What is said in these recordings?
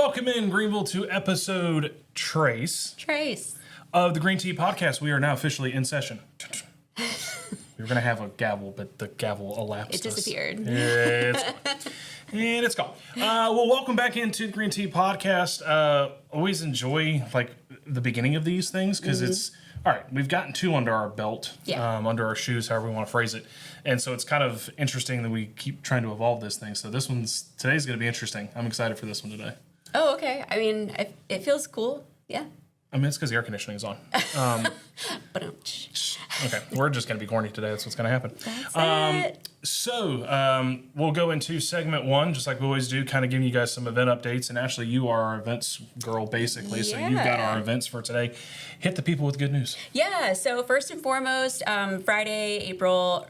Welcome in, Greenville, to episode Trace of the Green Tea Podcast. We are now officially in session. We were going to have a gavel, but the gavel elapsed. It disappeared. And it's gone. Well, welcome back into the Green Tea Podcast. Always enjoy the beginning of these things because it's all right. We've gotten two under our belt, under our shoes, however we want to phrase it, and so it's kind of interesting that we keep trying to evolve this thing. So today's going to be interesting. I'm excited for this one today. Oh, okay. I mean, it feels cool. Yeah. I mean, it's because the air conditioning is on. Okay, we're just going to be corny today. That's what's going to happen. That's it. So we'll go into segment one, just like we always do, kind of giving you guys some event updates. And Ashley, you are our events girl, basically. So you've got our events for today. Hit the people with good news. Yeah, so first and foremost, Friday, April,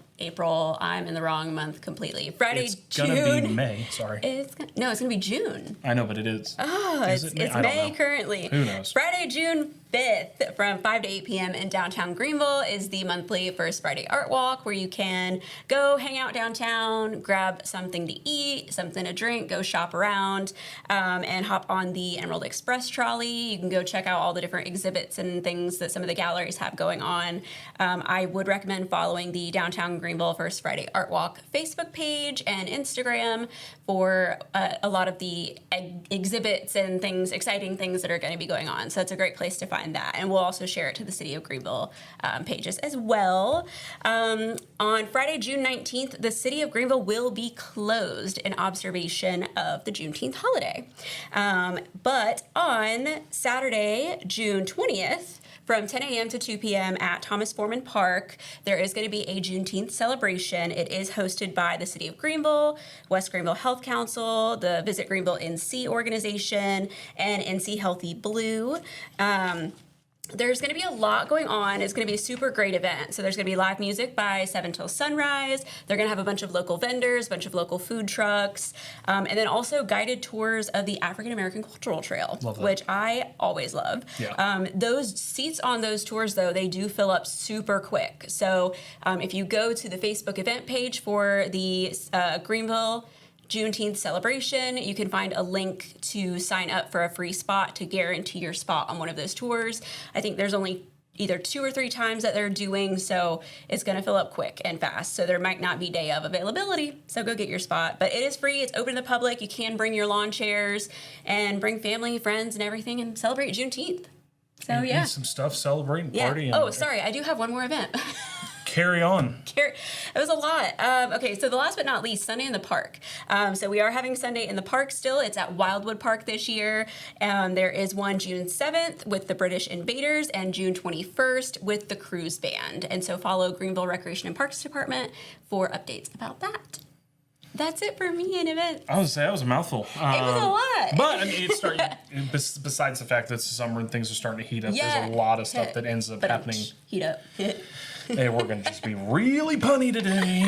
I'm in the wrong month completely. Friday, June. It's going to be May, sorry. It's going to be June. I know, but it is. Oh, it's May currently. Who knows? Friday, June 5th from 5 to 8 p.m. in downtown Greenville is the monthly First Friday Art Walk, where you can go hang out downtown, grab something to eat, something to drink, go shop around, and hop on the Emerald Express trolley. You can go check out all the different exhibits and things that some of the galleries have going on. I would recommend following the Downtown Greenville First Friday Art Walk Facebook page and Instagram for a lot of the exhibits and things, exciting things that are going to be going on. So it's a great place to find that. And we'll also share it to the City of Greenville pages as well. On Friday, June 19th, the City of Greenville will be closed in observation of the Juneteenth holiday. But on Saturday, June 20th, from 10 a.m. to 2 p.m. at Thomas Foreman Park, there is going to be a Juneteenth celebration. It is hosted by the City of Greenville, West Greenville Health Council, the Visit Greenville NC organization, and NC Healthy Blue. There's going to be a lot going on. It's going to be a super great event. So there's going to be live music by 7 till sunrise. They're going to have a bunch of local vendors, a bunch of local food trucks, and then also guided tours of the African American Cultural Trail, which I always love. Yeah. Those seats on those tours, though, they do fill up super quick. So if you go to the Facebook event page for the Greenville Juneteenth celebration, you can find a link to sign up for a free spot to guarantee your spot on one of those tours. I think there's only either 2 or 3 times that they're doing, so it's going to fill up quick and fast. So there might not be day of availability, so go get your spot. But it is free. It's open to the public. You can bring your lawn chairs and bring family, friends, and everything and celebrate Juneteenth. So, and some stuff, celebrating, party. Oh, sorry. I do have one more event. Carry on. It was a lot. Okay, so the last but not least, Sunday in the Park. So we are having Sunday in the Park still. It's at Wildwood Park this year. There is one June 7th with the British Invaders and June 21st with the Cruise Band. And so follow Greenville Recreation and Parks Department for updates about that. That's it for me in events. I would say that was a mouthful. It was a lot. But I mean, it's starting. Besides the fact that it's summer and things are starting to heat up, there's a lot of stuff that ends up happening. Heat up. Hey, we're going to just be really punny today.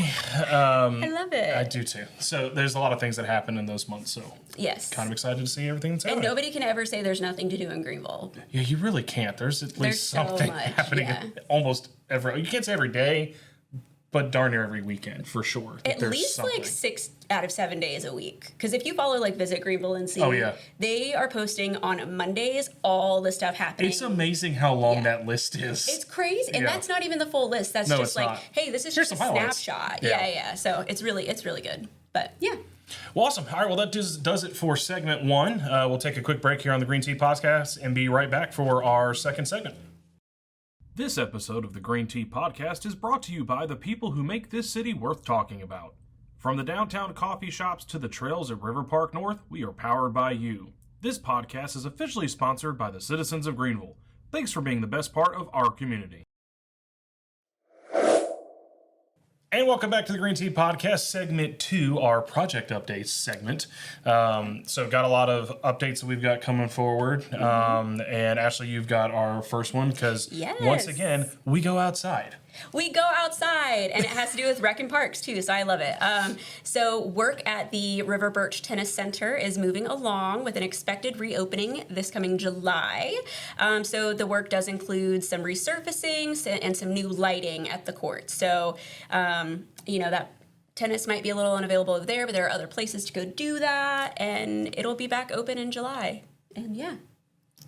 I love it. I do too. So there's a lot of things that happen in those months. So yes, kind of excited to see everything that's happening. And nobody can ever say there's nothing to do in Greenville. Yeah, you really can't. There's at least something happening almost every. You can't say every day, but darn near every weekend for sure. At least something. 6 out of 7 days a week. Because if you follow Visit Greenville and see, they are posting on Mondays all the stuff happening. It's amazing how long that list is. It's crazy, and that's not even the full list. That's just hey, this is just a snapshot. Yeah. So it's really good. But yeah. Well, awesome. All right, well, that does it for segment one. We'll take a quick break here on the Green Tea Podcast and be right back for our second segment. This episode of the Green Tea Podcast is brought to you by the people who make this city worth talking about. From the downtown coffee shops to the trails at River Park North, we are powered by you. This podcast is officially sponsored by the citizens of Greenville. Thanks for being the best part of our community. And welcome back to the Green Tea Podcast, segment 2, our project updates segment. So got a lot of updates that we've got coming forward. And Ashley, you've got our first one because once again, we go outside. We go outside, and it has to do with rec and parks, too, so I love it. So work at the River Birch Tennis Center is moving along with an expected reopening this coming July. So the work does include some resurfacing and some new lighting at the court. So, that tennis might be a little unavailable over there, but there are other places to go do that, and it'll be back open in July. And yeah,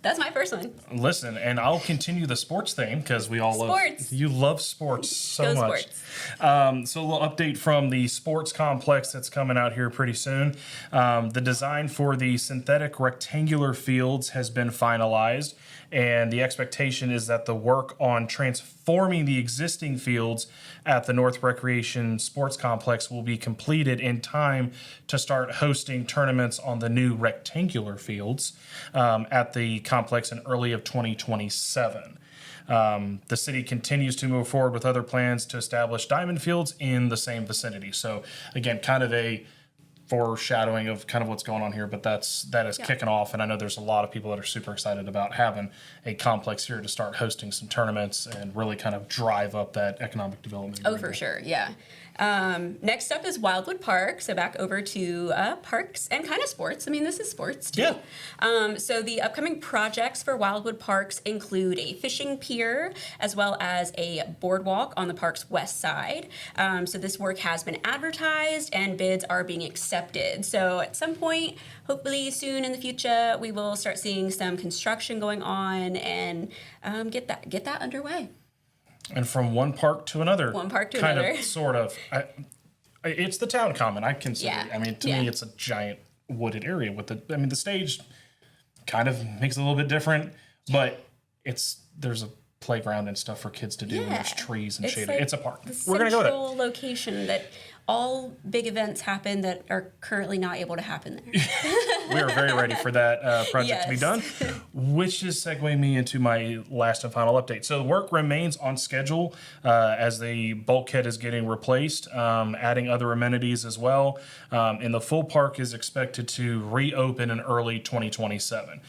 that's my first one. Listen, and I'll continue the sports thing because we all Sports. You love sports so Go much. Sports. So a little update from the sports complex that's coming out here pretty soon. The design for the synthetic rectangular fields has been finalized, and the expectation is that the work on transforming the existing fields at the North Recreation Sports Complex will be completed in time to start hosting tournaments on the new rectangular fields at the complex in early of 2027. The city continues to move forward with other plans to establish diamond fields in the same vicinity. So again, kind of a foreshadowing of kind of what's going on here, but that is kicking off, and I know there's a lot of people that are super excited about having a complex here to start hosting some tournaments and really kind of drive up that economic development. Oh, for sure, yeah. Next up is Wildwood Park, so back over to parks and kind of sports. I mean, this is sports too. Yeah. So the upcoming projects for Wildwood Parks include a fishing pier as well as a boardwalk on the park's west side. So this work has been advertised and bids are being accepted. So at some point, hopefully soon in the future, we will start seeing some construction going on and get that underway. And from one park to another. One park to kind another. Of, sort of. It's the town common, I consider. Yeah. I mean, to me, it's a giant wooded area with the stage kind of makes it a little bit different, but there's a playground and stuff for kids to do, and there's trees and shade. Like it's a park. We're going to go there. Central location that all big events happen that are currently not able to happen there. We are very ready for that project to be Yes. done, which is segueing me into my last and final update. So the work remains on schedule as the bulkhead is getting replaced, adding other amenities as well. And the full park is expected to reopen in early 2027.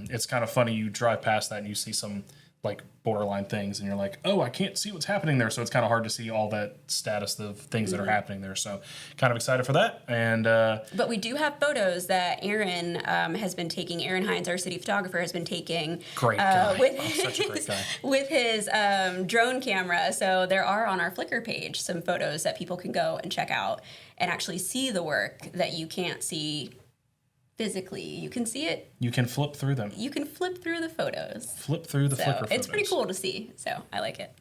It's kind of funny, you drive past that and you see some like borderline things and you're like, oh, I can't see what's happening there. So it's kind of hard to see all that status of things that are happening there. So kind of excited for that. And but we do have photos that Aaron has been taking. Aaron Hines, our city photographer, has been taking. Great guy. With such a great guy. With his drone camera. So there are on our Flickr page some photos that people can go and check out and actually see the work that you can't see physically. You can see it. You can flip through them. You can flip through the photos. Flip through the Flickr photos. It's pretty cool to see. So I like it.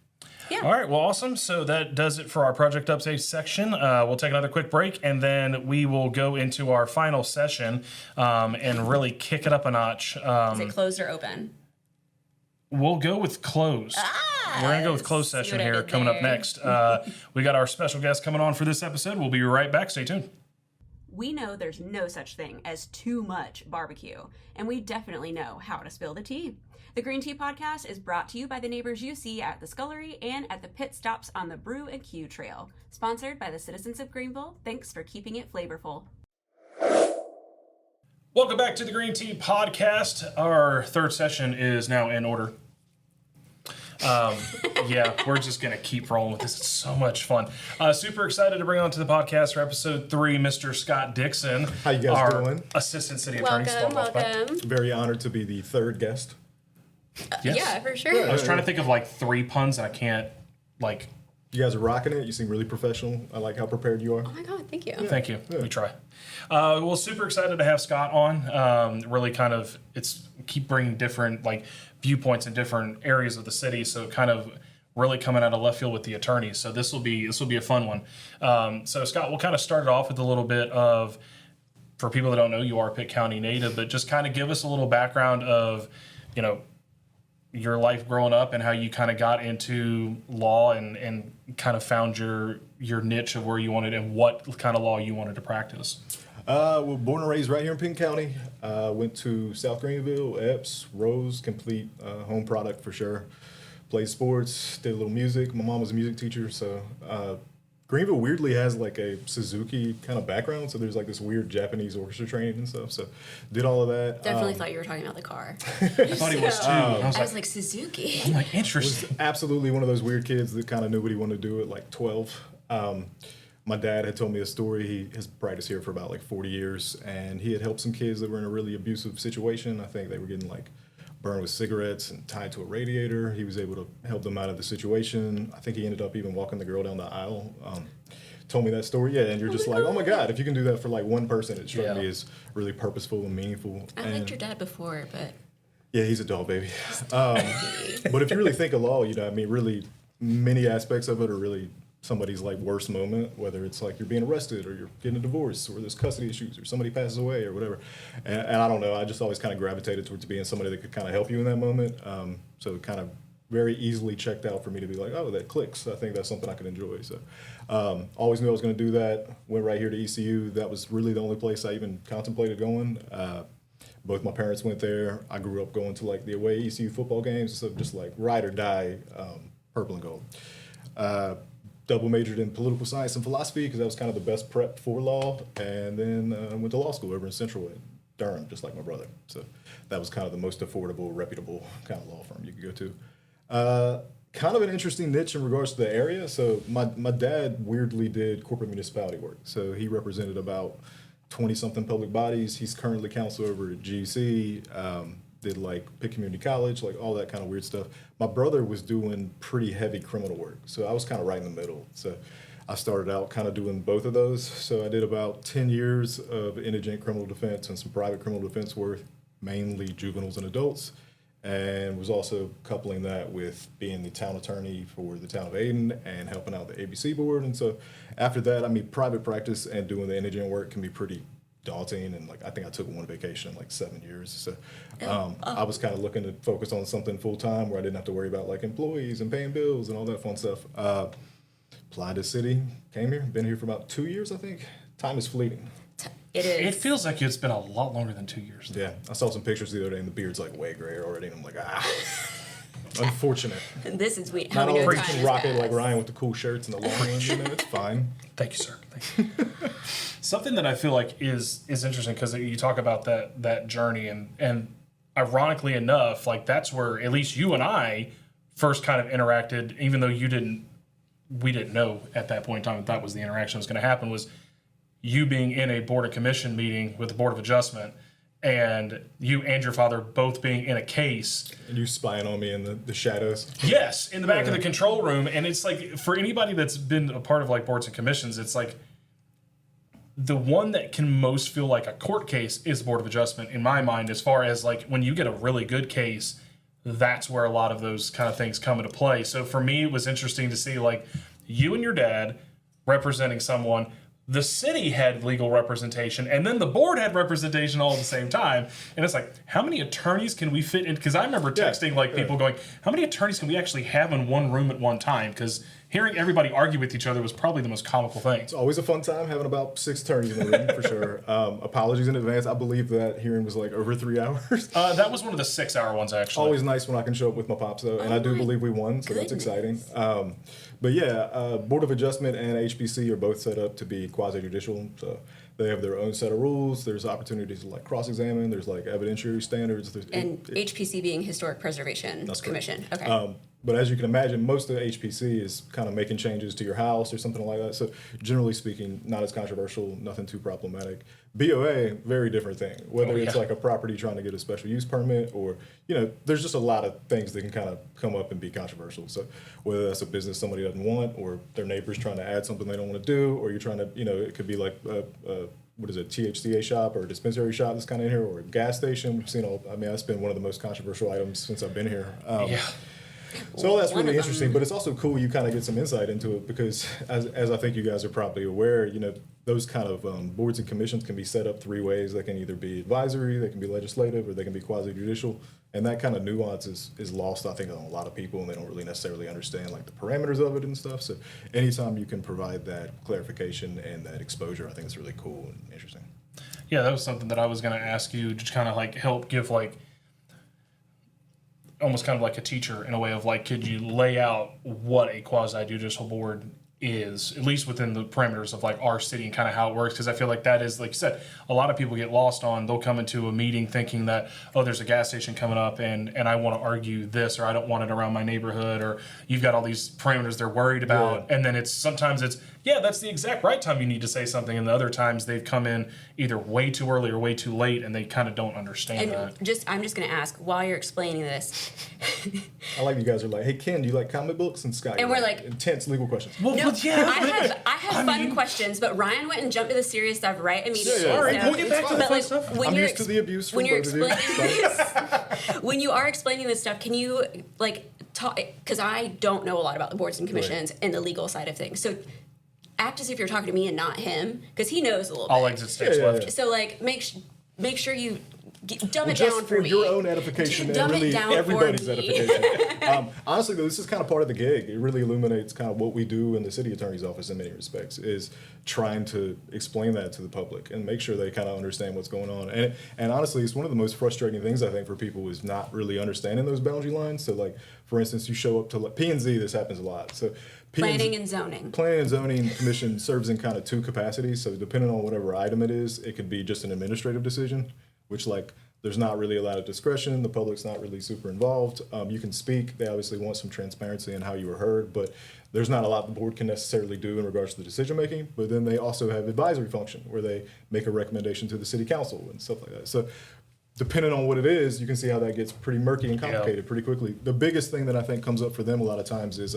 Yeah. All right, well, awesome. So that does it for our project update section. We'll take another quick break, and then we will go into our final session and really kick it up a notch. Is it closed or open? We'll go with closed. We're going to go with closed see session what I here did coming up there. next. We got our special guest coming on for this episode. We'll be right back. Stay tuned. We know there's no such thing as too much barbecue, and we definitely know how to spill the tea. The Green Tea Podcast is brought to you by the neighbors you see at the Scullery and at the pit stops on the Brew and Q Trail. Sponsored by the citizens of Greenville. Thanks for keeping it flavorful. Welcome back to the Green Tea Podcast. Our third session is now in order. Yeah, we're just going to keep rolling with this. It's so much fun. Super excited to bring on to the podcast for episode 3, Mr. Scott Dixon. How you guys our doing? Assistant City Attorney. Welcome. Very honored to be the third guest. Yes. Yeah, for sure. I was trying to think of like 3 puns and I can't, like... You guys are rocking it. You seem really professional. I like how prepared you are. Oh my God, thank you. Thank you. We try. Well, super excited to have Scott on. Really kind of, keep bringing different like viewpoints in different areas of the city. So kind of really coming out of left field with the attorneys. So this will be a fun one. So Scott, we'll kind of start it off with a little bit of, for people that don't know, you are a Pitt County native, but just kind of give us a little background of, your life growing up and how you kind of got into law and kind of found your niche of where you wanted and what kind of law you wanted to practice. Well, born and raised right here in Penn County. Went to South Greenville, Epps, Rose, complete home product for sure. Played sports, did a little music. My mom was a music teacher, so Greenville weirdly has like a Suzuki kind of background, so there's like this weird Japanese orchestra training and stuff. So did all of that. Definitely thought you were talking about the car. I thought he was too. I I was like, Suzuki. I'm like, interesting. Was absolutely one of those weird kids that kind of knew what he wanted to do at like 12. My dad had told me a story. He has practiced here for about like 40 years, and he had helped some kids that were in a really abusive situation. I think they were getting like burned with cigarettes and tied to a radiator. He was able to help them out of the situation. I think he ended up even walking the girl down the aisle. told me that story. Yeah, and you're just like, oh my God, if you can do that for like one person, it struck Yeah. me as really purposeful and meaningful. I liked your dad before, but Yeah, he's a doll baby. But if you really think of law, I mean, really many aspects of it are really somebody's like worst moment, whether it's like you're being arrested or you're getting a divorce or there's custody issues or somebody passes away or whatever. And I don't know, I just always kind of gravitated towards being somebody that could kind of help you in that moment. So it kind of very easily checked out for me to be like, oh, that clicks. I think that's something I could enjoy. So always knew I was going to do that. Went right here to ECU. That was really the only place I even contemplated going. Both my parents went there. I grew up going to like the away ECU football games, so just like ride or die, purple and gold. Double majored in political science and philosophy because that was kind of the best prep for law, and then went to law school over in Central in Durham, just like my brother. So that was kind of the most affordable, reputable kind of law firm you could go to. Kind of an interesting niche in regards to the area. So my dad weirdly did corporate municipality work. So he represented about 20-something public bodies. He's currently counsel over at GC, did like Pitt Community College, like all that kind of weird stuff. My brother was doing pretty heavy criminal work, so I was kind of right in the middle. So I started out kind of doing both of those. So I did about 10 years of indigent criminal defense and some private criminal defense work, mainly juveniles and adults, and was also coupling that with being the town attorney for the town of Ayden and helping out the ABC board. And so after that, I mean, private practice and doing the indigent work can be pretty daunting, and like I think I took one vacation in like 7 years. So I was kind of looking to focus on something full time where I didn't have to worry about like employees and paying bills and all that fun stuff. Applied to city, came here, been here for about 2 years, I think. Time is fleeting. it is. It feels like it's been a lot longer than 2 years. Yeah, I saw some pictures the other day and the beard's like way grayer already, and I'm like, unfortunate. This is we. Not How we all know time preaching has rocket like passed. Ryan with the cool shirts and the long ones, it's fine. Thank you, sir. Thank you. Something that I feel like is interesting because you talk about that journey, and ironically enough, like that's where at least you and I first kind of interacted, even though we didn't know at that point in time that was the interaction that was going to happen, was you being in a board of commission meeting with the Board of Adjustment, and you and your father both being in a case. And you spying on me in the shadows. Yes, in the back of the control room. And it's like, for anybody that's been a part of like boards and commissions, it's like the one that can most feel like a court case is the Board of Adjustment in my mind, as far as like when you get a really good case, that's where a lot of those kind of things come into play. So for me, it was interesting to see like you and your dad representing someone. The city had legal representation, and then the board had representation all at the same time. And it's like, how many attorneys can we fit in? Because I remember texting people going, how many attorneys can we actually have in one room at one time? Because hearing everybody argue with each other was probably the most comical thing. It's always a fun time having about 6 attorneys in the room, for sure. Apologies in advance. I believe that hearing was like over 3 hours. That was one of the 6-hour ones, actually. Always nice when I can show up with my pops, though, and I do believe we won, so that's exciting. But yeah, Board of Adjustment and HPC are both set up to be quasi-judicial, so they have their own set of rules. There's opportunities to like cross-examine. There's like evidentiary standards. HPC being Historic Preservation Commission. Okay. But as you can imagine, most of the HPC is kind of making changes to your house or something like that. So generally speaking, not as controversial, nothing too problematic. BOA, very different thing. Whether it's like a property trying to get a special use permit, or, there's just a lot of things that can kind of come up and be controversial. So whether that's a business somebody doesn't want, or their neighbor's trying to add something they don't want to do, or you're trying to, it could be like what is it, THCA shop or a dispensary shop that's kind of in here, or a gas station. We've seen that's been one of the most controversial items since I've been here. So all that's really interesting, but it's also cool you kind of get some insight into it because, as I think you guys are probably aware, those kind of boards and commissions can be set up 3 ways. They can either be advisory, they can be legislative, or they can be quasi-judicial. And that kind of nuance is lost, I think, on a lot of people, and they don't really necessarily understand like the parameters of it and stuff. So anytime you can provide that clarification and that exposure, I think it's really cool and interesting. Yeah, that was something that I was going to ask you, just kind of like help give like almost kind of like a teacher in a way of like, could you lay out what a quasi-judicial board is, at least within the parameters of like our city and kind of how it works? Because I feel like that is, like you said, a lot of people get lost on, they'll come into a meeting thinking that, oh, there's a gas station coming up and I want to argue this, or I don't want it around my neighborhood, or you've got all these parameters they're worried about. Yeah. And then sometimes it's yeah, that's the exact right time you need to say something, and the other times they've come in either way too early or way too late, and they kind of don't understand that. I'm just going to ask, while you're explaining this. I like you guys are like, hey, Ken, do you like comic books? And Scott, and we're like intense legal questions. Well, no, yeah, I have fun questions, but Ryan went and jumped to the serious stuff right immediately. Yeah. All right, we'll get back to the fun stuff. When I'm you're used to the abuse from when you're both of you. explaining this, when you are explaining this stuff, can you like talk? Because I don't know a lot about the boards and commissions and the legal side of things. So act as if you're talking to me and not him, because he knows a little All bit. exit stage left. So like make sure you dumb it Just down for me. your own edification and Dumb it really down everybody's for me. edification. Honestly, though, this is kind of part of the gig. It really illuminates kind of what we do in the city attorney's office in many respects, is trying to explain that to the public and make sure they kind of understand what's going on. And honestly, it's one of the most frustrating things, I think, for people is not really understanding those boundary lines. So, like, for instance, you show up to P&Z, this happens a lot. So Planning and zoning. Planning and Zoning Commission serves in kind of two capacities. So depending on whatever item it is, it could be just an administrative decision, which like there's not really a lot of discretion. The public's not really super involved. You can speak. They obviously want some transparency in how you were heard, but there's not a lot the board can necessarily do in regards to the decision making. But then they also have advisory function where they make a recommendation to the city council and stuff like that. So depending on what it is, you can see how that gets pretty murky and complicated pretty quickly. The biggest thing that I think comes up for them a lot of times is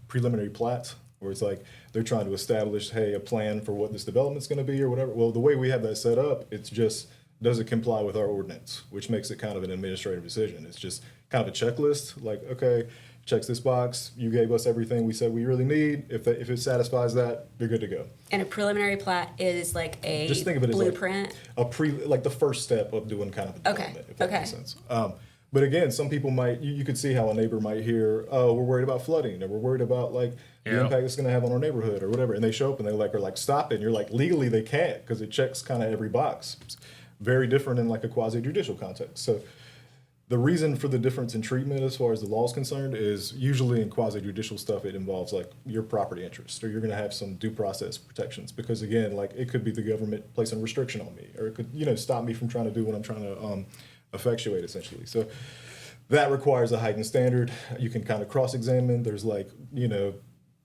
preliminary plats, where it's like they're trying to establish, hey, a plan for what this development's going to be or whatever. Well, the way we have that set up, it's just, does it comply with our ordinance, which makes it kind of an administrative decision. It's just kind of a checklist, like, okay, checks this box, you gave us everything we said we really need. If it satisfies that, you're good to go. And a preliminary plat is like a Just think of it blueprint. as like the first step of doing kind of a development, if that makes sense. But again, some people might, you could see how a neighbor might hear, oh, we're worried about flooding, or we're worried about like the impact it's going to have on our neighborhood or whatever. And they show up and they are like, stop it. And you're like, legally they can't, because it checks kind of every box. It's very different in like a quasi-judicial context. So the reason for the difference in treatment as far as the law is concerned is usually in quasi-judicial stuff, it involves like your property interest, or you're going to have some due process protections, because again, like it could be the government placing a restriction on me, or it could, stop me from trying to do what I'm trying to effectuate essentially. So that requires a heightened standard. You can kind of cross-examine. There's like,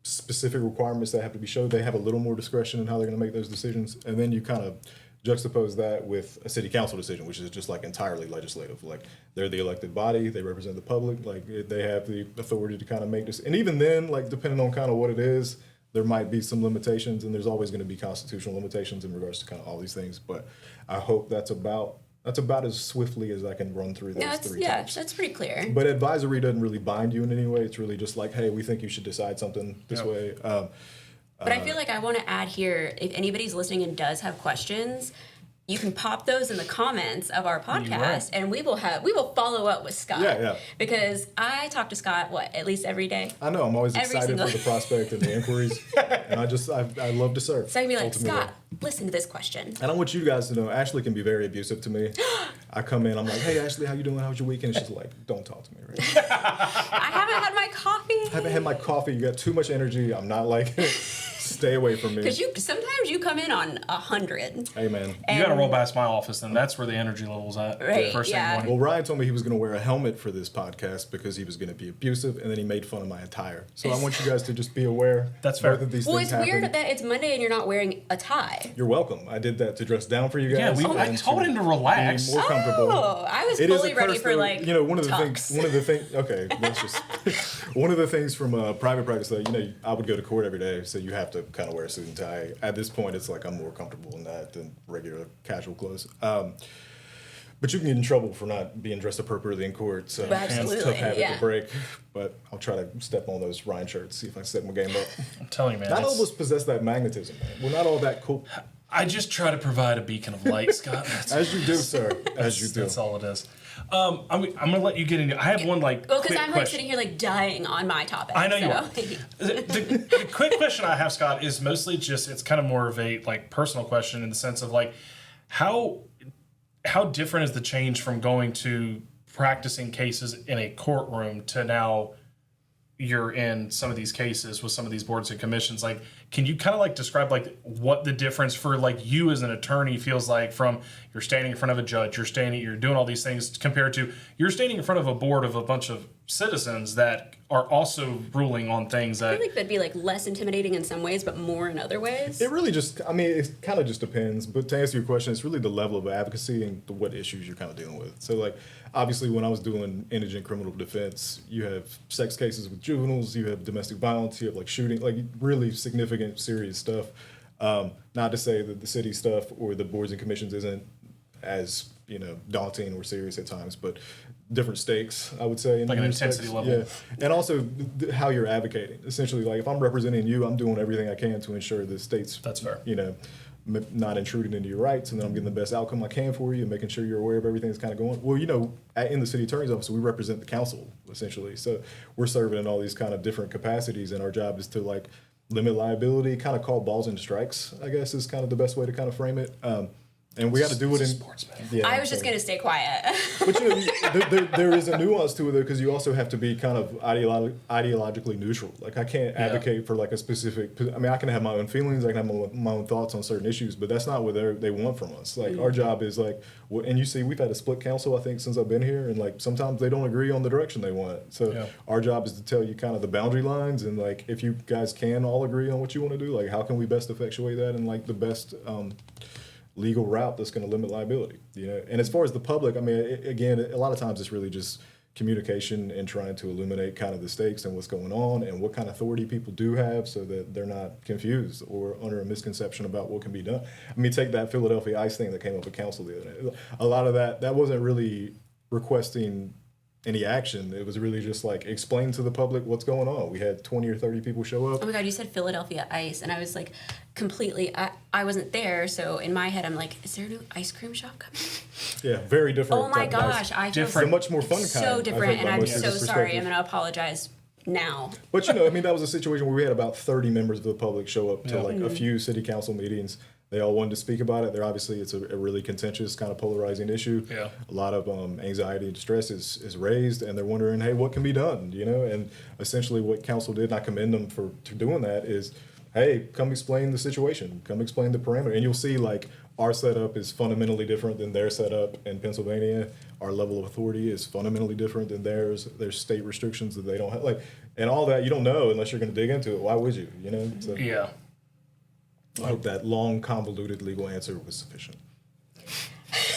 specific requirements that have to be showed. They have a little more discretion in how they're going to make those decisions. And then you kind of juxtapose that with a city council decision, which is just like entirely legislative. Like they're the elected body, they represent the public, like they have the authority to kind of make this. And even then, like depending on kind of what it is, there might be some limitations, and there's always going to be constitutional limitations in regards to kind of all these things. But I hope that's about as swiftly as I can run through those three types. That's pretty clear. But advisory doesn't really bind you in any way. It's really just like, hey, we think you should decide something this way. But I feel like I want to add here, if anybody's listening and does have questions, you can pop those in the comments of our podcast, and we will follow up with Scott. Yeah. Because I talk to Scott, at least every day? I know, I'm always excited for the prospect and the inquiries, and I love to serve. So I can be like, ultimately. Scott, listen to this question. And I want you guys to know, Ashley can be very abusive to me. I come in, I'm like, hey, Ashley, how you doing? How was your weekend? And she's like, don't talk to me right now. I haven't had my coffee. I haven't had my coffee. You got too much energy. I'm not like it. Stay away from me. Because sometimes you come in on 100. Hey, man. You got to roll past my office, then that's where the energy level's at. Right, First thing in the morning. Well, Ryan told me he was going to wear a helmet for this podcast because he was going to be abusive, and then he made fun of my attire. So I want you guys to just be aware. That's fair. Both of these Well, things it's happen. weird that it's Monday and you're not wearing a tie. You're welcome. I did that to dress down for you guys. Yeah, I told him to relax. Be more comfortable. Oh, I was It is fully a ready curse, for though. like One of the tux. things. Okay, that's just one of the things from private practice. That I would go to court every day, so you have to kind of wear a suit and tie. At this point, it's like I'm more comfortable in that than regular casual clothes. But you can get in trouble for not being dressed appropriately in court. So Absolutely, it's a tough habit yeah. to break. But I'll try to step on those Ryan shirts, see if I can step my game up. I'm telling you, man. Not all of us possess that magnetism, man. We're not all that cool. I just try to provide a beacon of light, Scott. As you do, sir. As you do. That's all it is. I'm going to let you get into. I have one Well, because quick I'm like question. sitting here like dying on my topic. I know you so. are. The quick question I have, Scott, is mostly just, it's kind of more of a like personal question in the sense of like how different is the change from going to practicing cases in a courtroom to now you're in some of these cases with some of these boards and commissions? Like, can you kind of like describe like what the difference for like you as an attorney feels like from you're standing in front of a judge, you're doing all these things compared to you're standing in front of a board of a bunch of citizens that are also ruling on things I that feel like that'd be like less intimidating in some ways, but more in other ways. It really just, I mean, it kind of just depends. But to answer your question, it's really the level of advocacy and what issues you're kind of dealing with. So, like, obviously, when I was doing indigent criminal defense, you have sex cases with juveniles, you have domestic violence, you have like shooting, like really significant, serious stuff. Not to say that the city stuff or the boards and commissions isn't as daunting or serious at times, but different stakes, I would say. Like an intensity level. Yeah, and also how you're advocating. Essentially, like if I'm representing you, I'm doing everything I can to ensure the state's, That's fair. Not intruding into your rights, and then I'm getting the best outcome I can for you, and making sure you're aware of everything that's kind of going. Well, in the city attorney's office, we represent the council essentially, so we're serving in all these kind of different capacities, and our job is to like limit liability, kind of call balls into strikes, I guess is kind of the best way to kind of frame it. And we got to do it in sportsman. Yeah, I was just going to stay quiet. But there is a nuance to it though, because you also have to be kind of ideologically neutral. Like I can't advocate for like a specific. I mean, I can have my own feelings, I can have my own thoughts on certain issues, but that's not what they want from us. Like our job is like, and you see, we've had a split council I think since I've been here, and like sometimes they don't agree on the direction they want. So our job is to tell you kind of the boundary lines, and like if you guys can all agree on what you want to do, like how can we best effectuate that in like the best legal route that's going to limit liability, And as far as the public, I mean, again, a lot of times it's really just communication and trying to illuminate kind of the stakes and what's going on and what kind of authority people do have so that they're not confused or under a misconception about what can be done. I mean, take that Philadelphia ICE thing that came up at council the other day. A lot of that wasn't really requesting any action. It was really just like explain to the public what's going on. We had 20 or 30 people show up. Oh my God, you said Philadelphia Ice, and I was like completely, I wasn't there, so in my head I'm like, is there a new ice cream shop coming? Yeah, very different. Oh my gosh, I feel different, much more fun kind. So different, and I'm so sorry. I'm going to apologize now. But I mean, that was a situation where we had about 30 members of the public show up to like a few city council meetings. They all wanted to speak about it. It's a really contentious, kind of polarizing issue. Yeah. A lot of anxiety and stress is raised, and they're wondering, hey, what can be done? And essentially what council did, and I commend them for doing that, is, hey, come explain the situation. Come explain the parameter. And you'll see, like, our setup is fundamentally different than their setup in Pennsylvania. Our level of authority is fundamentally different than theirs. There's state restrictions that they don't have. Like, and all that you don't know unless you're going to dig into it. Why would you? So, yeah. I hope that long, convoluted legal answer was sufficient.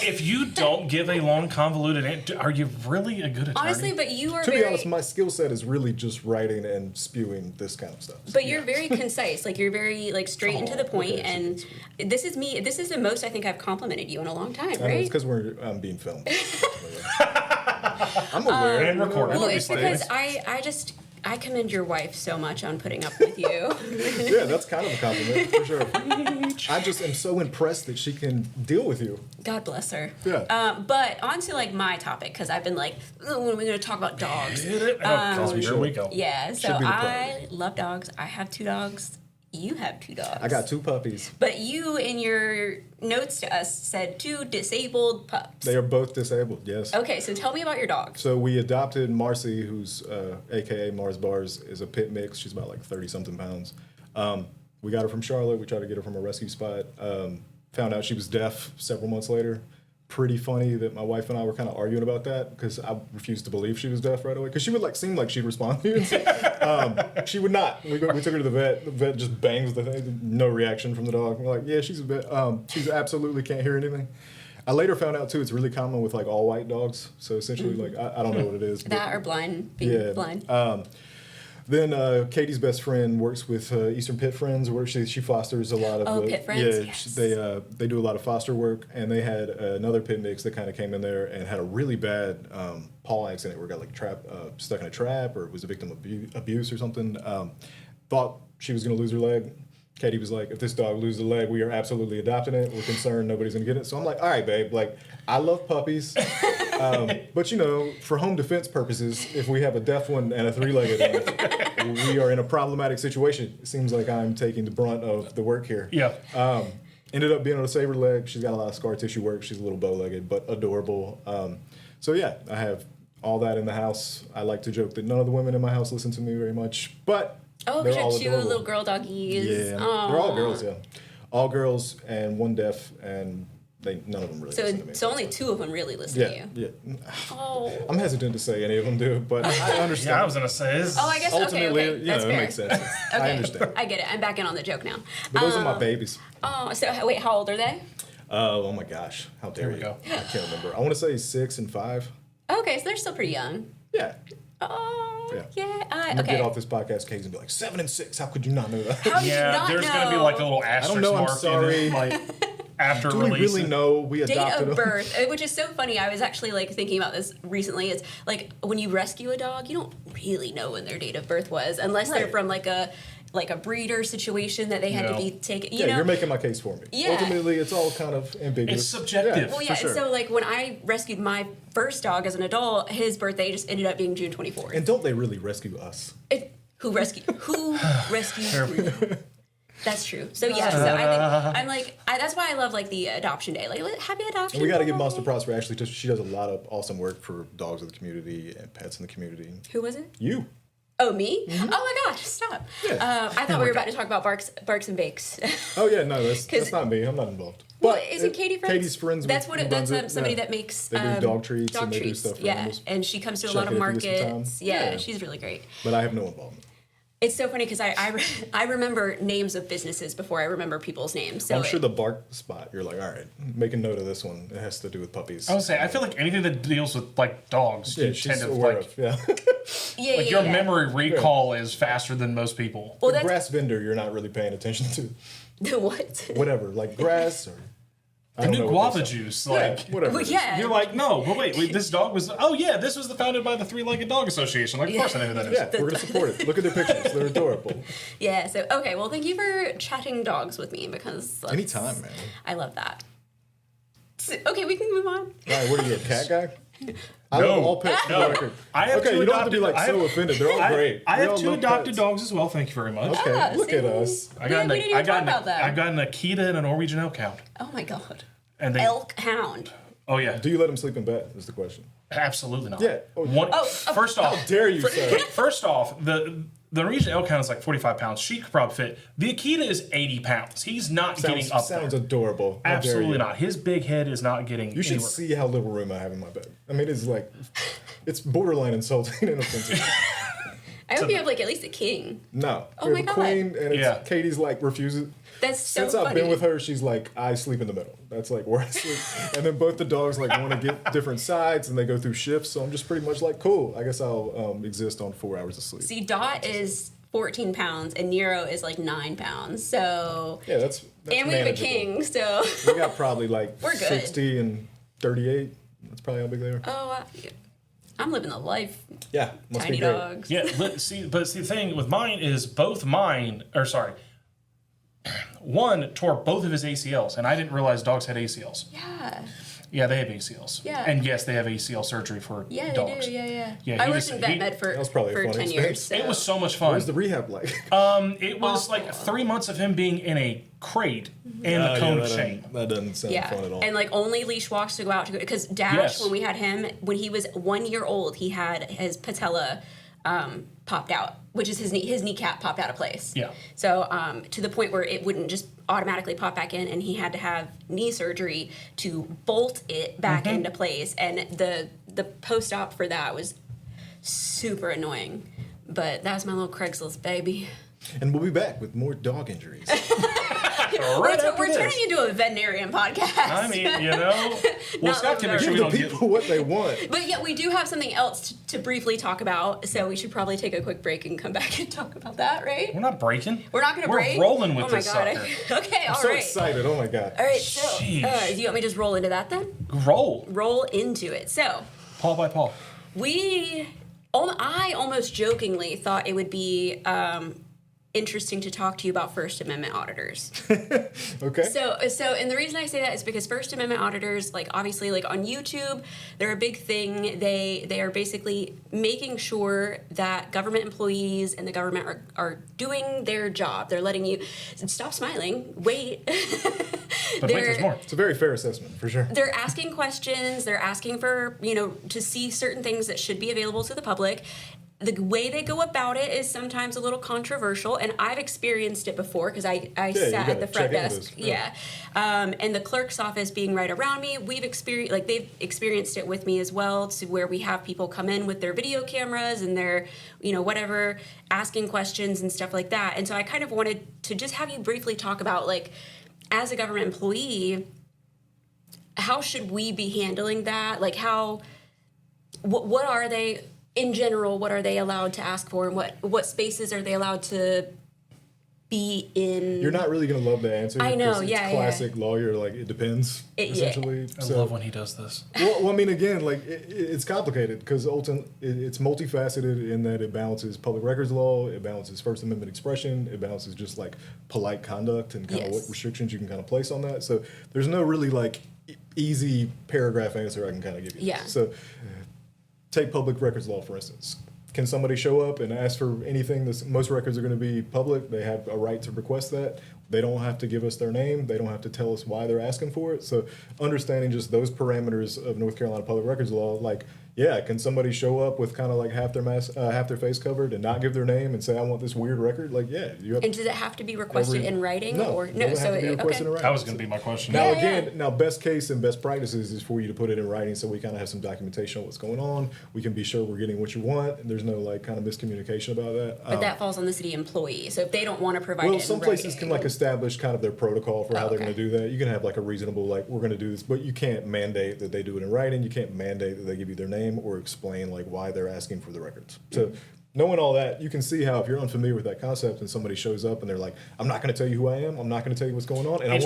If you don't give a long, convoluted answer, are you really a good attorney? Honestly, but you are To be honest, my skill set is really just writing and spewing this kind of stuff. But you're very concise. Like, you're very, like, straight and to the point, and this is me. This is the most I think I've complimented you in a long time, right? I mean, it's because we're being filmed. I'm aware. And recorded. Well, it's because I commend your wife so much on putting up with you. Yeah, that's kind of a compliment, for sure. I just am so impressed that she can deal with you. God bless her. Yeah. But on to, like, my topic, because I've been like, when are we going to talk about dogs? Did it? Here we go. Yeah, so I love dogs. I have 2 dogs. You have 2 dogs. I got 2 puppies. But you, in your notes to us, said 2 disabled pups. They are both disabled, yes. Okay, so tell me about your dogs. So we adopted Marcy, who's a.k.a. Mars Bars, is a pit mix. She's about like 30-something pounds. We got her from Charlotte. We tried to get her from a rescue spot. Found out she was deaf several months later. Pretty funny that my wife and I were kind of arguing about that because I refused to believe she was deaf right away. Because she would like seem like she'd respond to you. She would not. We took her to the vet. The vet just bangs the thing. No reaction from the dog. We're like, yeah, she's a bit. She's absolutely can't hear anything. I later found out too. It's really common with like all white dogs. So essentially, like I don't know what it is. That or blind. Being blind. Then Katie's best friend works with Eastern Pit Friends, where she fosters a lot of Pit Friends. Yeah, yes. They do a lot of foster work, and they had another pit mix that kind of came in there and had a really bad paw accident where it got like stuck in a trap or was a victim of abuse or something. Thought she was going to lose her leg. Katie was like, if this dog loses a leg, we are absolutely adopting it. We're concerned nobody's going to get it. So I'm like, all right, babe, like, I love puppies. But, for home defense purposes, if we have a deaf one and a 3-legged one, we are in a problematic situation. It seems like I'm taking the brunt of the work here. Yeah. Ended up being able to save her leg. She's got a lot of scar tissue work. She's a little bow-legged, but adorable. So, yeah, I have all that in the house. I like to joke that none of the women in my house listen to me very much, but... Oh, because you have 2 little girl doggies. Yeah, they're all girls, yeah. All girls and 1 deaf and none of them really listen to me. So only 2 of them really listen to you. Yeah. Oh. I'm hesitant to say any of them do, but I understand. Yeah, I was gonna say this. Oh, I guess Ultimately, okay. That's it fair. makes sense. Okay. I understand. I get it. I'm back in on the joke now. But those are my babies. Oh, so wait, how old are they? Oh my gosh, how dare we you? go. I can't remember. I want to say 6 and 5. Okay, so they're still pretty young. Yeah. Oh, yeah. I'm gonna Okay. get off this podcast case and be like 7 and 6. How could you not know that? How did you Yeah, not there's know? gonna be like a little asterisk know, I'm mark sorry. in it, like after Do we release. really know we Date adopted of them? birth, which is so funny. I was actually like thinking about this recently. It's like when you rescue a dog, you don't really know when their date of birth was, unless they're Right. from like a breeder situation that they had to No. be taken. You Yeah, know? you're making my case for me. Yeah. Ultimately, it's all kind of ambiguous. It's subjective. Yeah, Well, yeah. for sure. So like when I rescued my first dog as an adult, his birthday just ended up being June 24th. And don't they really rescue us? Who rescued who? That's true. So yeah, so I think I'm like that's why I love like the adoption day. Like happy adoption. And we got to blah, give blah, Monster blah. props for Ashley. She does a lot of awesome work for dogs of the community and pets in the community. Who was it? You. Oh, me? Oh my gosh, stop. Yeah. I thought we were about to talk about Barks and Bakes. Oh yeah, no, that's not me. I'm not involved. Well, But isn't Katie friends? Katie's friends. That's with what. who That's runs it. somebody Yeah. that makes. They do dog treats Dog and they do treats. stuff for yeah, animals. and she comes to a Check lot of it if you get some time. markets. Yeah, Yeah. she's really great. But I have no involvement. It's so funny because I remember names of businesses before I remember people's names. So I'm sure the bark spot. You're like, all right, make a note of this one. It has to do with puppies. I would say I feel like anything that deals with like dogs, Yeah, you she's tend to aware like of. Yeah. yeah, like yeah, your yeah. memory recall is faster than most people. Well, The that's grass vendor, you're not really paying attention to. the what? Whatever, like grass or. I The don't new know what guava they say. juice, Yeah, like whatever. Well, it is. yeah. you're like, no, but wait, this dog was. Oh yeah, this was founded by the Three-Legged Dog Association. Like, of course I know who that is. Yeah, we're gonna support it. Look at their pictures; they're adorable. Yeah. So okay. Well, thank you for chatting dogs with me because Anytime, man. I love that. So, okay, we can move on. All right, what are you, a cat guy? I No. love all pets. For No. the record. I have okay, two you don't have to be adopted- like I so have- offended. They're all great. I We have all 2 love adopted pets. dogs as well. Thank you very much. Okay, Yeah, look at see? us. I got we didn't even talk about that. I got an Akita and a Norwegian Elk Hound, Oh my god. and they. Elk hound. Oh yeah, Do you let them sleep in bed? Is the question. absolutely not. Yeah. Oh, First off, How dare you, sir? First off, the Norwegian Elk Hound is like 45 pounds. She could probably fit. The Akita is 80 pounds. He's not getting up Sounds there. adorable. How dare Absolutely you. not. His big head is not getting You should anywhere. see how little room I have in my bed. I mean, it's like, it's borderline insulting and offensive. I hope you have like at least a king. No. Oh we my have a God. queen, and it's, Yeah. Katie's like refuses. That's so Since funny. I've been with her, she's like, I sleep in the middle. That's like where I sleep. And then both the dogs like want to get different sides, and they go through shifts. So I'm just pretty much like, cool. I guess I'll exist on 4 hours of sleep. See, Dot is 14 pounds and Nero is like 9 pounds. So Yeah, that's and we have a manageable. king, so We got probably like We're good. 60 and 38. That's probably how big they are. I'm living the life. Yeah, must Tiny be great. dogs. Yeah, but see, the thing with mine is one tore both of his ACLs, and I didn't realize dogs had ACLs. Yeah. Yeah, they have ACLs. Yeah. And yes, they have ACL surgery for Yeah, dogs. they do. Yeah. Yeah, I he worked was- in vet he- med for That was probably a fun 10 experience. years. So. It was so much What fun. was the rehab like? It was like 3 months of him being in a crate and Oh, a cone yeah, of that shame. doesn't- That doesn't sound Yeah, fun at all. and like only leash walks to go out to go because Dash Yes. when we had him when he was 1 year old he had his patella popped out, which is his kneecap popped out of place. Yeah. So to the point where it wouldn't just automatically pop back in, and he had to have knee surgery to bolt it back into place. And the post op for that was super annoying. But that was my little Craigslist baby. And we'll be back with more dog injuries. Right after We're this. turning into a veterinarian podcast. I mean, you know. Well, Scott can make sure Give we the don't get. people what they want. But yeah, we do have something else to briefly talk about, so we should probably take a quick break and come back and talk about that, right? We're not breaking. We're not going to break? We're rolling with oh my this God. sucker. Okay, all I'm so right. excited. Oh my God. All right, so do Sheesh. you want me to just roll into that then? Roll. Roll into it. So Paul by Paul. I almost jokingly thought it would be interesting to talk to you about First Amendment auditors. Okay. So, and the reason I say that is because First Amendment auditors, like obviously, like on YouTube, they're a big thing. They are basically making sure that government employees and the government are doing their job. They're letting you stop smiling. Wait. But wait, there's more. It's a very fair assessment, for sure. They're asking questions. They're asking for to see certain things that should be available to the public. the way they go about it is sometimes a little controversial, and I've experienced it before because I sat at the front desk. And the clerk's office being right around me, they've experienced it with me as well, to where we have people come in with their video cameras and their, whatever, asking questions and stuff like that. And so I kind of wanted to just have you briefly talk about, like, as a government employee, how should we be handling that? Like, what are they... in general, what are they allowed to ask for, and what spaces are they allowed to be in? You're not really going to love the answer. I know, it's classic lawyer, like, it depends, essentially. I love when he does this. Well, I mean, again, like, it's complicated because ultimately it's multifaceted in that it balances public records law, it balances First Amendment expression, it balances just, like, polite conduct and kind of what restrictions you can kind of place on that. So there's no really, like, easy paragraph answer I can kind of give you. Yeah. So take public records law, for instance. Can somebody show up and ask for anything? Most records are going to be public. They have a right to request that. They don't have to give us their name. They don't have to tell us why they're asking for it. So understanding just those parameters of North Carolina public records law, like, can somebody show up with kind of like half their face covered and not give their name and say, I want this weird record? Like, you have. And does it have to be requested in writing? No, or no. So in writing. That was going to be my question. Now, best case and best practices is for you to put it in writing, so we kind of have some documentation on what's going on. We can be sure we're getting what you want, and there's no like kind of miscommunication about that. But that falls on the city employee. So if they don't want to provide it in some places can like establish kind of their protocol for how they're going to do that. You can have like a reasonable, like, we're going to do this, but you can't mandate that they do it in writing. You can't mandate that they give you their name or explain like why they're asking for the records. So knowing all that, you can see how if you're unfamiliar with that concept and somebody shows up and they're like, I'm not going to tell you who I am, I'm not going to tell you what's going on, and it's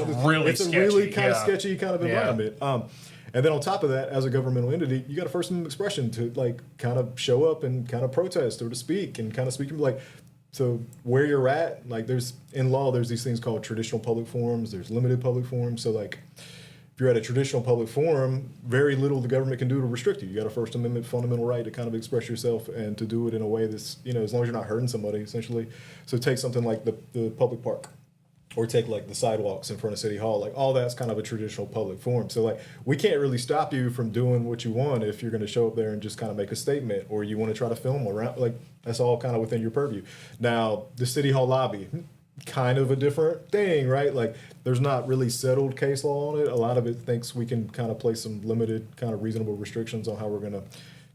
a really kind of sketchy kind of environment. And then on top of that, as a governmental entity, you got a First Amendment expression to like kind of show up and kind of protest or to speak and kind of speak like. So where you're at, like there's these things called traditional public forums, there's limited public forums. So like if you're at a traditional public forum, very little the government can do to restrict you. You got a First Amendment fundamental right to kind of express yourself and to do it in a way that's, as long as you're not hurting somebody, essentially. So take something like the public park, or take like the sidewalks in front of City Hall. Like all that's kind of a traditional public forum. So like we can't really stop you from doing what you want if you're going to show up there and just kind of make a statement, or you want to try to film around. Like that's all kind of within your purview. Now the City Hall lobby, kind of a different thing, right? Like there's not really settled case law on it. A lot of it thinks we can kind of place some limited kind of reasonable restrictions on how we're going to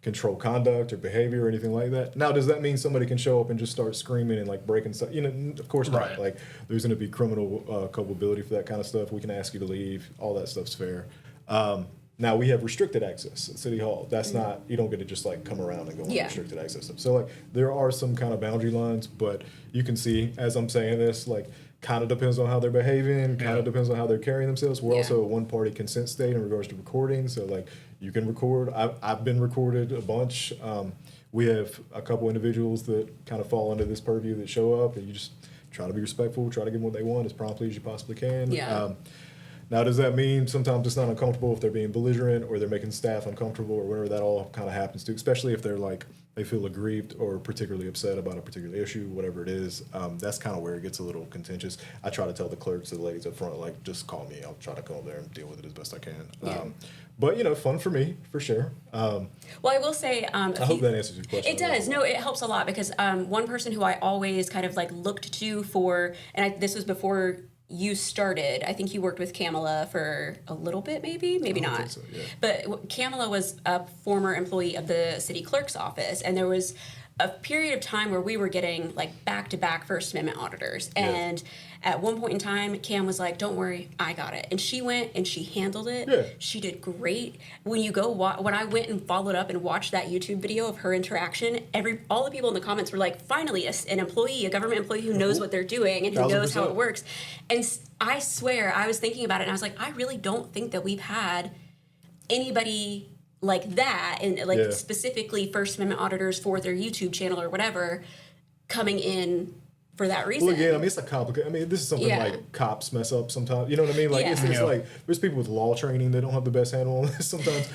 control conduct or behavior or anything like that. Now, does that mean somebody can show up and just start screaming and like breaking stuff? Of course not. Right. Like there's going to be criminal culpability for that kind of stuff. We can ask you to leave. All that stuff's fair. Now we have restricted access at City Hall. That's not, you don't get to just like come around and go on restricted access stuff. So like there are some kind of boundary lines, but you can see as I'm saying this, like kind of depends on how they're behaving, kind of depends on how they're carrying themselves. We're also a one-party consent state in regards to recording. So like you can record. I've been recorded a bunch. We have a couple individuals that kind of fall under this purview that show up, and you just try to be respectful, try to give them what they want as promptly as you possibly can. Now, does that mean sometimes it's not uncomfortable if they're being belligerent or they're making staff uncomfortable or whatever that all kind of happens to, especially if they're like, they feel aggrieved or particularly upset about a particular issue, whatever it is. That's kind of where it gets a little contentious. I try to tell the clerks, the ladies up front, like, just call me. I'll try to go there and deal with it as best I can. But, fun for me, for sure. Well, I will say... I hope that answers your question. It does. No, it helps a lot because one person who I always kind of like looked to for, and this was before you started, I think you worked with Kamala for a little bit, maybe not. Think so, yeah. But Kamala was a former employee of the city clerk's office, and there was a period of time where we were getting like back-to-back First Amendment auditors. And at one point in time, Cam was like, don't worry, I got it. And she went and she handled it. Yeah. She did great. When you go, when I went and followed up and watched that YouTube video of her interaction, all the people in the comments were like, finally, an employee, a government employee who knows what they're doing and who knows how it works. And I swear, I was thinking about it and I was like, I really don't think that we've had anybody like that, and like specifically First Amendment auditors for their YouTube channel or whatever, coming in for that reason. Well, again, I mean, it's a complicated. I mean, this is something like cops mess up sometimes. You know what I mean? Like it's like there's people with law training that don't have the best handle on this sometimes.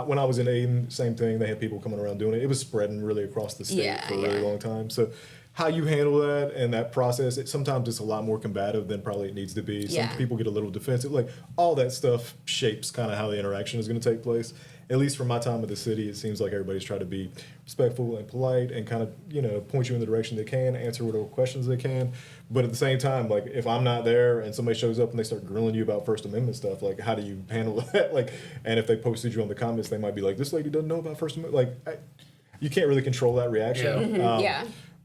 When I was in Aden, same thing. They had people coming around doing it. It was spreading really across the state for a really long time. So how you handle that and that process, sometimes it's a lot more combative than probably it needs to be. Some people get a little defensive. Like, all that stuff shapes kind of how the interaction is going to take place. At least from my time at the city, it seems like everybody's trying to be respectful and polite and kind of, point you in the direction they can, answer whatever questions they can. But at the same time, like, if I'm not there and somebody shows up and they start grilling you about First Amendment stuff, like, how do you handle that? Like, and if they posted you on the comments, they might be like, this lady doesn't know about First Amendment. Like, you can't really control that reaction.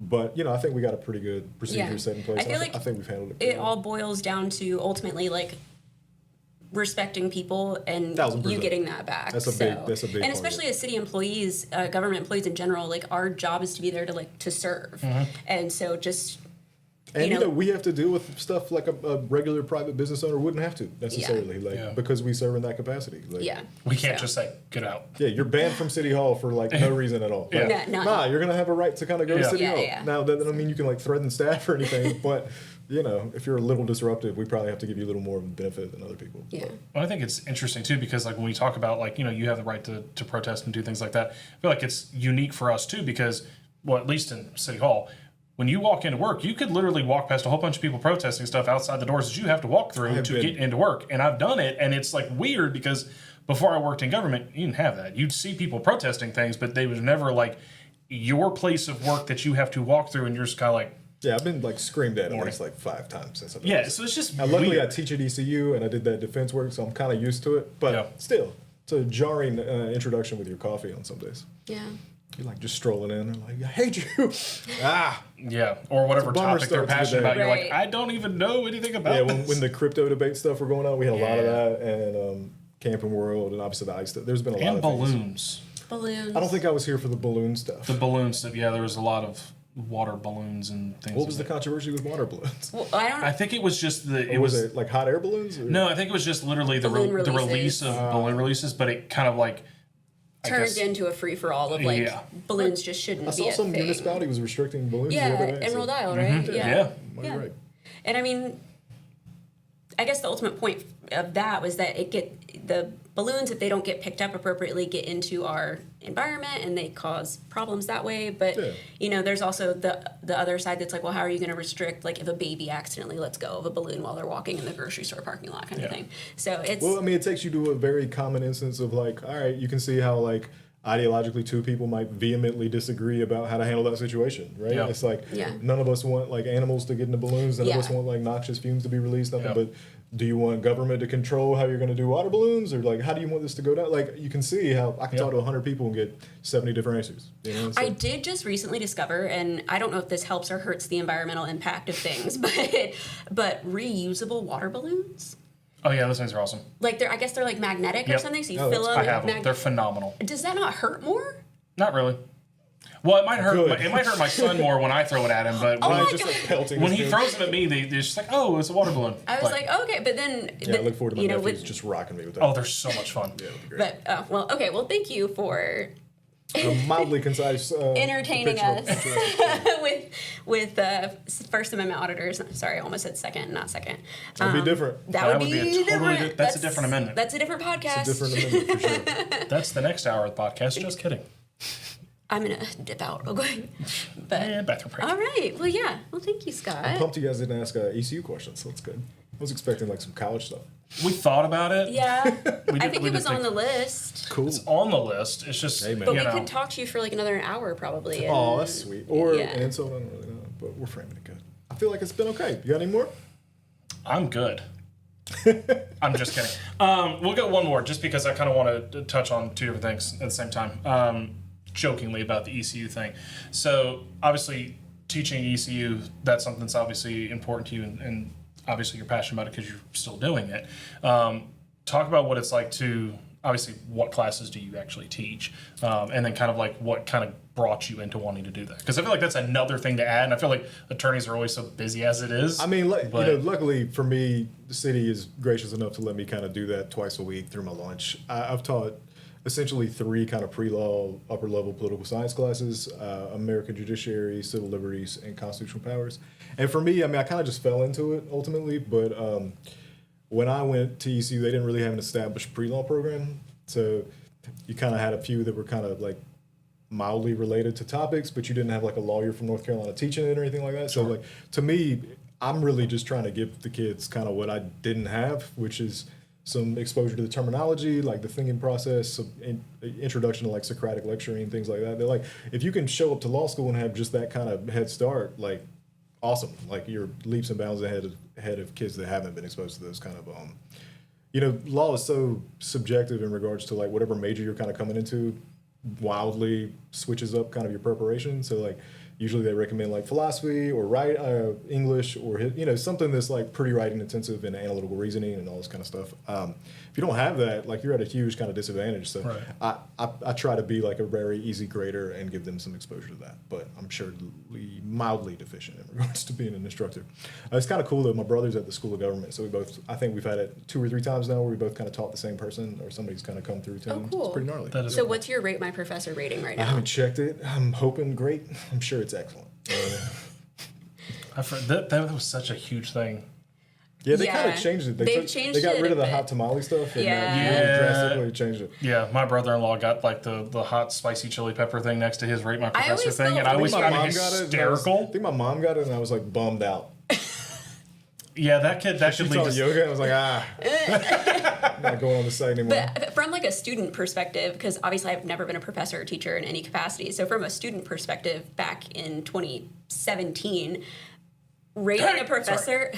But, I think we got a pretty good procedure set in place. I feel like I think we've handled it. It all boils down to ultimately, like, respecting people and 1,000%. you getting that back. That's a big and especially as city employees, government employees in general, like, our job is to be there to serve. And so just, and we have to deal with stuff like a regular private business owner wouldn't have to necessarily, because we serve in that capacity. Like, we can't just say, get out. Yeah, you're banned from City Hall for like no reason at all. Like, you're gonna have a right to kind of go to City Hall. Now that doesn't mean you can like threaten staff or anything, but if you're a little disruptive, we probably have to give you a little more of a benefit than other people. Yeah. Well, I think it's interesting too because like when we talk about like you have the right to protest and do things like that, I feel like it's unique for us too because at least in City Hall. When you walk into work, you could literally walk past a whole bunch of people protesting stuff outside the doors that you have to walk through to get into work. And I've done it, and it's like weird because before I worked in government, you didn't have that. You'd see people protesting things, but they was never like your place of work that you have to walk through, and you're just kind of like. Yeah, I've been like screamed at least like 5 times since I've been. Yeah, so it's just. Now, luckily, I teach at ECU, and I did that defense work, so I'm kind of used to it. But still, it's a jarring introduction with your coffee on some days. Yeah. You're like just strolling in and like, I hate you. Yeah, or whatever topic they're passionate about. You're like, I don't even know anything about this. When the crypto debate stuff were going on, we had a lot of that, and Camping World, and obviously the ice stuff. There's been a lot of balloons. Balloons. I don't think I was here for the balloon stuff. The balloon stuff, there was a lot of water balloons and things. What was the controversy with water balloons? Well, I think it was just was it like hot air balloons? Or? No, I think it was just literally the release of balloon releases, but it kind of like turned into a free-for-all of like balloons just shouldn't be a thing. I saw some municipality was restricting balloons the other day. Emerald Isle, right? Mm-hmm. Yeah. Right. And I mean, I guess the ultimate point of that was that the balloons, if they don't get picked up appropriately, get into our environment and they cause problems that way. But there's also the other side that's like, well, how are you going to restrict like if a baby accidentally lets go of a balloon while they're walking in the grocery store parking lot kind of thing. So it's it takes you to a very common instance of like, all right, you can see how like ideologically two people might vehemently disagree about how to handle that situation, right? Yeah. It's like none of us want like animals to get into balloons, none of us want like noxious fumes to be released, nothing but do you want government to control how you're going to do water balloons, or like how do you want this to go down? Like you can see how I can talk to 100 people and get 70 different answers. So. I did just recently discover, and I don't know if this helps or hurts the environmental impact of things, but reusable water balloons. Oh yeah, those things are awesome. Like I guess they're like magnetic or something, so you fill them. I have them. They're phenomenal. Does that not hurt more? Not really. Well, it might hurt. It might hurt my son more when I throw it at him, but when he throws them at me, they're just like, "Oh, it's a water balloon." I was like, "Okay," but then I look forward to my nephews just rocking me with that. Oh, they're so much fun. Yeah, it'll be great. But well, thank you for mildly concise entertaining us with First Amendment auditors. Sorry, I almost said second, not second. That'd be different. That would be different. That's a different amendment. That's a different podcast. It's a different amendment for sure. That's the next hour of the podcast. Just kidding. I'm gonna dip out real quick. But bathroom break. All right. Well, yeah. Well, thank you, Scott. I'm pumped you guys didn't ask ECU questions, so that's good. I was expecting like some college stuff. We thought about it. Yeah. I think it was on the list. Cool. It's on the list. It's just, but we could talk to you for like another hour probably. Oh, that's sweet. Or and so I don't really know, but we're framing it good. I feel like it's been okay. You got any more? I'm good. I'm just kidding. We'll get one more just because I kind of want to touch on two different things at the same time. Jokingly about the ECU thing. So obviously teaching ECU, that's something that's obviously important to you and obviously you're passionate about it because you're still doing it. Talk about what it's like to, obviously what classes do you actually teach? And then kind of like what kind of brought you into wanting to do that? Because I feel like that's another thing to add, and I feel like attorneys are always so busy as it is. I mean, luckily for me, the city is gracious enough to let me kind of do that twice a week through my lunch. I've taught essentially 3 kind of pre-law upper level political science classes, American judiciary, civil liberties, and constitutional powers. And for me, I mean, I kind of just fell into it ultimately, but when I went to ECU, they didn't really have an established pre-law program. So you kind of had a few that were kind of like mildly related to topics, but you didn't have like a lawyer from North Carolina teaching it or anything like that. So like to me, I'm really just trying to give the kids kind of what I didn't have, which is some exposure to the terminology, like the thinking process, some introduction to like Socratic lecturing, things like that. They're like, if you can show up to law school and have just that kind of head start, like awesome. Like you're leaps and bounds ahead of kids that haven't been exposed to those kind of law is so subjective in regards to like whatever major you're kind of coming into wildly switches up kind of your preparation. So like usually they recommend like philosophy or English or something that's like pretty writing intensive and analytical reasoning and all this kind of stuff. If you don't have that, like you're at a huge kind of disadvantage. So Right. I try to be like a very easy grader and give them some exposure to that. But I'm sure mildly deficient in regards to being an instructor. It's kind of cool though. My brother's at the School of Government, so I think we've had it 2 or 3 times now where we both kind of taught the same person or somebody's kind of come through to him. cool. It's pretty gnarly. That is So what's your Rate My Professor rating right I now? haven't checked it. I'm hoping great. I'm sure it's excellent. that was such a huge thing. Yeah, they Yeah. kind of changed it. They've changed They got it rid a of the bit. hot tamale stuff and Yeah. really Yeah. drastically changed it. Yeah, my brother-in-law got like the hot spicy chili pepper thing next to his Rate My Professor always thing, felt- and I I always think found it got it. and I hysterical. think my mom got it, and I was like bummed out. Yeah, that could She lead taught to yoga, and I was like, I'm not going on the site anymore. But from like a student perspective, because obviously I've never been a professor or teacher in any capacity. So from a student perspective, back in 2017, rating a professor.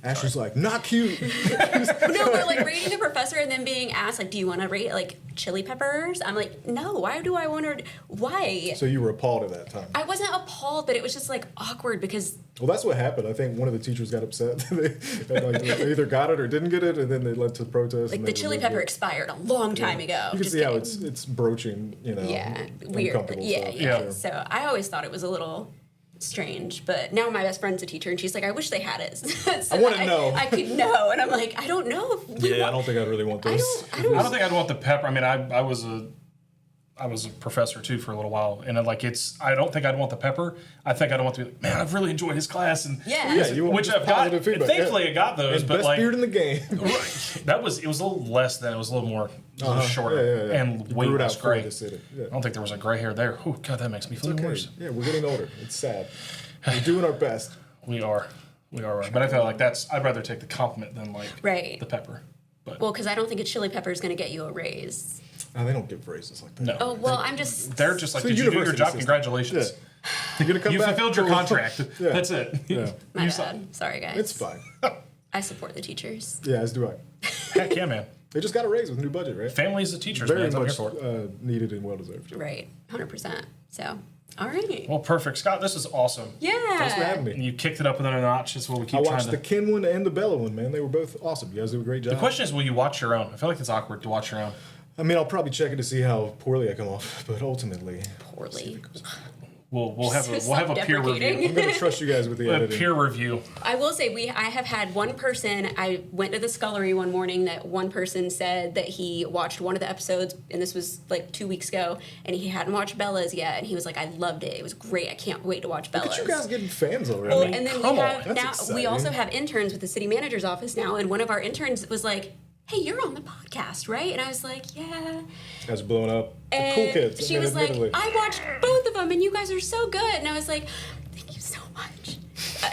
Ashley's like, not cute. No, but like rating a professor and then being asked like, do you want to rate like chili peppers? I'm like, no. Why do I want to? Why? So you were appalled at that time. I wasn't appalled, but it was just like awkward because Well, that's what happened. I think one of the teachers got upset. they either got it or didn't get it, and then they led to protests. like and the they chili removed pepper it. expired a long time ago. You can Just see how kidding. it's broaching, Yeah, weird. uncomfortable Yeah, stuff. yeah. Yeah. So I always thought it was a little strange, but now my best friend's a teacher, and she's like, I wish they had it. So I wanna that know. I could know, and I'm like, I don't know. If we Yeah, I want- don't think I'd really want I those. don't. I don't. I don't think I'd want the pepper. I mean, I was a professor too for a little while, and I don't think I'd want the pepper. I think I'd want to be like, man, I've really enjoyed his class, and Yeah. Yeah, you want which just I've got. positive feedback, Thankfully, I got those, And but best like beard in the game. right, it was a little less than it was a little more shorter Yeah. and You way grew it less out before gray. you said it. Yeah. I don't think there was a gray hair there. Oh God, that makes me feel Okay. worse. Yeah, we're getting older. It's sad. We're doing our best. We are right. But I feel like I'd rather take the compliment than like Right. the pepper. But Well, because I don't think a chili pepper is going to get you a raise. Oh, they don't give phrases like that. no, Oh well, I'm just. they're just like, It's a did you do your university job? system. Congratulations. Yeah. You're gonna come You back. fulfilled your cool. contract. Yeah. That's it. Yeah. My You bad. saw- Sorry, guys. It's fine. I support the teachers. Yeah, as do I. Heck yeah, man. They just got a raise with new budget, right? Families of teachers, Very man. That's what I'm much here for. needed and well deserved. Right. 100%. So, all right. Well, perfect. Scott, this is awesome. Yeah. Thanks for having And me. you kicked it up within a notch. That's what we keep I trying watched to. the Ken one and the Bella one, man. They were both awesome. You guys do a great job. The question is, will you watch your own? I feel like it's awkward to watch your own. I mean, I'll probably check it to see how poorly I come off, but ultimately, Poorly. We'll have a So peer review. self-deprecating. I'm gonna trust you guys with the A editing. peer review. I will say I have had one person. I went to the scullery one morning that one person said that he watched one of the episodes, and this was like 2 weeks ago, and he hadn't watched Bella's yet, and he was like, I loved it. It was great. I can't wait to watch Look Bella's. at you guys getting fans already. Well, and then come we on, have that's now we exciting. also have interns with the city manager's office now, and one of our interns was like, hey, you're on the podcast, right? And I was like, yeah. You guys are blowing up. The And cool kids. she was like, I watched both of them, and you guys are so good. And I was like, thank you so much.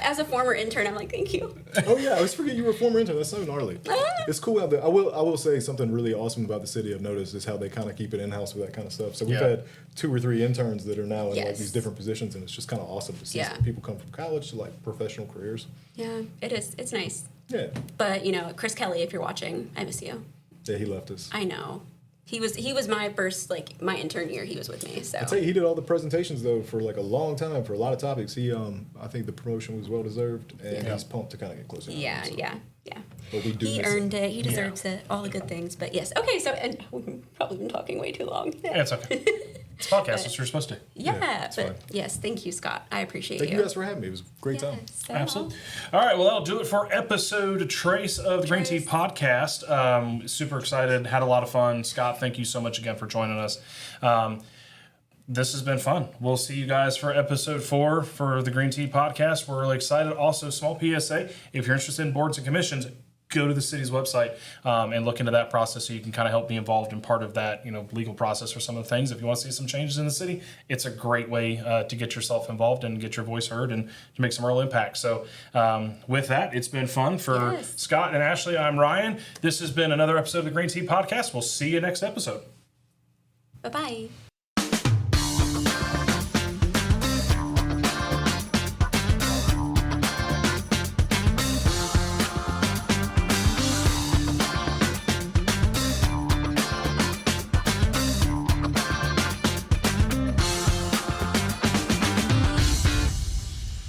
As a former intern, I'm like, thank you. Oh yeah, I always forget you were a former intern. That's so gnarly. It's cool how I will say something really awesome about the city I've noticed is how they kind of keep it in house with that kind of stuff. So we've Yeah. had 2 or 3 interns that are now in like Yes. these different positions, and it's just kind of awesome to see Yeah. people come from college to like professional careers. Yeah, it is. It's nice. Yeah, But, Chris Kelly, if you're watching, I miss you. yeah, he left us. I know. He was my first, my intern year. He was with me, so. I tell you, he did all the presentations though for like a long time for a lot of topics. He, I think the promotion was well deserved, and Yeah. he's pumped to kind of get closer. to Yeah, him, so. yeah. But we do He miss earned him. it. He deserves it. All the good things. But yes. Okay, so and we've probably been talking way too long. Yeah, it's okay. It's a podcast. That's what you're supposed to. Yeah, it's but fine. yes, thank you, Scott. I appreciate Thank you. you guys for having me. It was a great time. Yes, so- Absolutely. All right, well, that'll do it for episode Trace of the Green Tea Podcast. Super excited, had a lot of fun. Scott, thank you so much again for joining us. This has been fun. We'll see you guys for episode 4 for the Green Tea Podcast. We're really excited. Also, small PSA, if you're interested in boards and commissions, go to the city's website and look into that process so you can kind of help be involved in part of that, legal process for some of the things. If you want to see some changes in the city, it's a great way to get yourself involved and get your voice heard and to make some real impact. So with that, it's been fun for Scott and Ashley. I'm Ryan. This has been another episode of the Green Tea Podcast. We'll see you next episode. Bye-bye.